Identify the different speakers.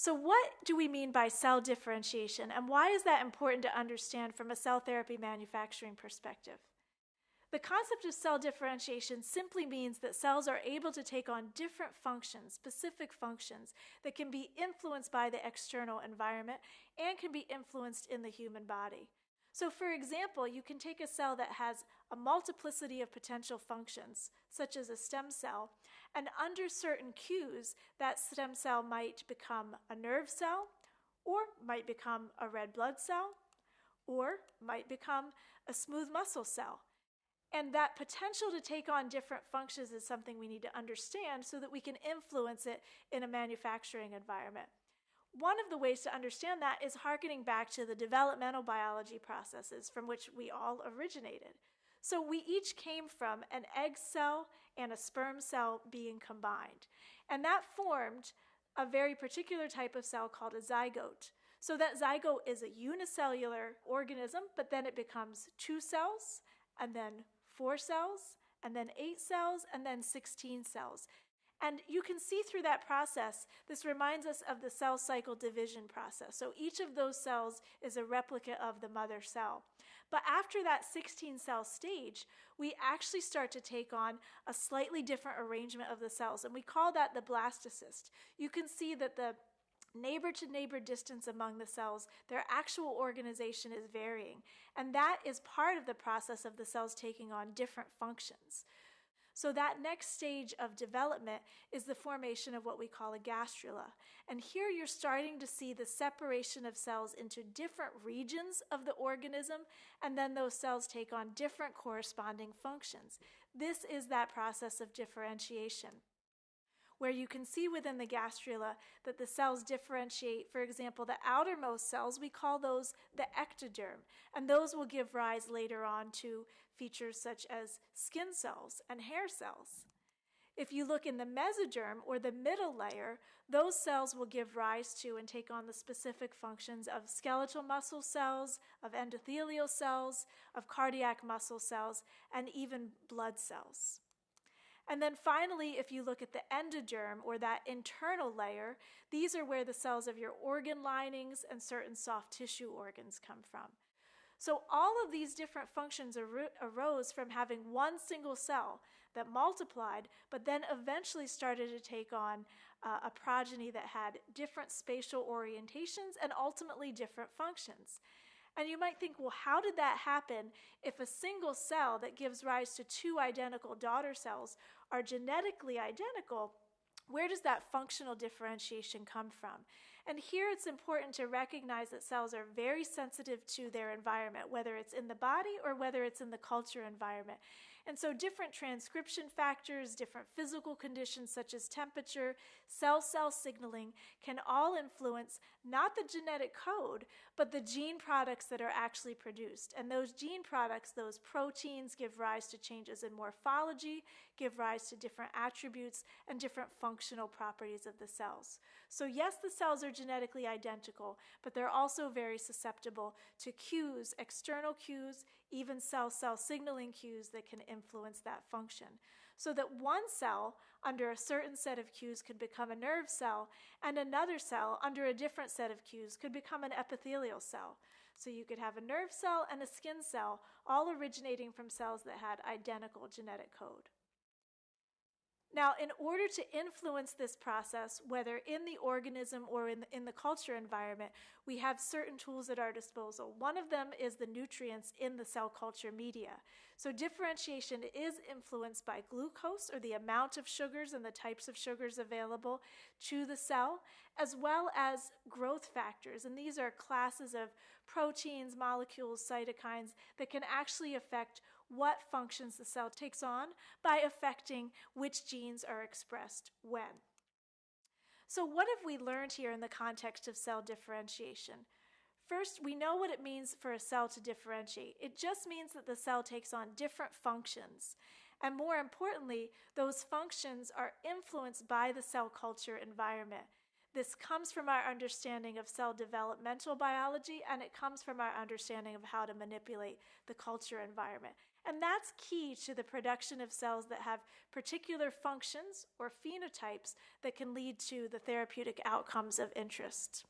Speaker 1: So what do we mean by cell differentiation, and why is that important to understand from a cell therapy manufacturing perspective? The concept of cell differentiation simply means that cells are able to take on different functions, specific functions, that can be influenced by the external environment and can be influenced in the human body. So for example, you can take a cell that has a multiplicity of potential functions, such as a stem cell, and under certain cues, that stem cell might become a nerve cell, or might become a red blood cell, or might become a smooth muscle cell. And that potential to take on different functions is something we need to understand so that we can influence it in a manufacturing environment. One of the ways to understand that is hearkening back to the developmental biology processes from which we all originated. So we each came from an egg cell and a sperm cell being combined. And that formed a very particular type of cell called a zygote. So that zygote is a unicellular organism, but then it becomes 2 cells, and then 4 cells, and then 8 cells, and then 16 cells. And you can see through that process, this reminds us of the cell cycle division process. So each of those cells is a replicate of the mother cell. But after that 16-cell stage, we actually start to take on a slightly different arrangement of the cells, and we call that the blastocyst. You can see that the neighbor-to-neighbor distance among the cells, their actual organization is varying. And that is part of the process of the cells taking on different functions. So that next stage of development is the formation of what we call a gastrula. And here you're starting to see the separation of cells into different regions of the organism, and then those cells take on different corresponding functions. This is that process of differentiation, where you can see within the gastrula that the cells differentiate. For example, the outermost cells, we call those the ectoderm, and those will give rise later on to features such as skin cells and hair cells. If you look in the mesoderm, or the middle layer, those cells will give rise to and take on the specific functions of skeletal muscle cells, of endothelial cells, of cardiac muscle cells, and even blood cells. And then finally, if you look at the endoderm, or that internal layer, these are where the cells of your organ linings and certain soft tissue organs come from. So all of these different functions arose from having one single cell that multiplied, but then eventually started to take on a progeny that had different spatial orientations and ultimately different functions. And you might think, well, how did that happen if a single cell that gives rise to 2 identical daughter cells are genetically identical? Where does that functional differentiation come from? And here it's important to recognize that cells are very sensitive to their environment, whether it's in the body or whether it's in the culture environment. And so different transcription factors, different physical conditions such as temperature, cell-cell signaling can all influence not the genetic code, but the gene products that are actually produced. And those gene products, those proteins, give rise to changes in morphology, give rise to different attributes and different functional properties of the cells. So yes, the cells are genetically identical, but they're also very susceptible to cues, external cues, even cell-cell signaling cues that can influence that function. So that one cell under a certain set of cues could become a nerve cell, and another cell under a different set of cues could become an epithelial cell. So you could have a nerve cell and a skin cell, all originating from cells that had identical genetic code. Now, in order to influence this process, whether in the organism or in the culture environment, we have certain tools at our disposal. One of them is the nutrients in the cell culture media. So differentiation is influenced by glucose, or the amount of sugars and the types of sugars available to the cell, as well as growth factors. And these are classes of proteins, molecules, cytokines that can actually affect what functions the cell takes on by affecting which genes are expressed when. So what have we learned here in the context of cell differentiation? First, we know what it means for a cell to differentiate. It just means that the cell takes on different functions. And more importantly, those functions are influenced by the cell culture environment. This comes from our understanding of cell developmental biology, and it comes from our understanding of how to manipulate the culture environment. And that's key to the production of cells that have particular functions or phenotypes that can lead to the therapeutic outcomes of interest.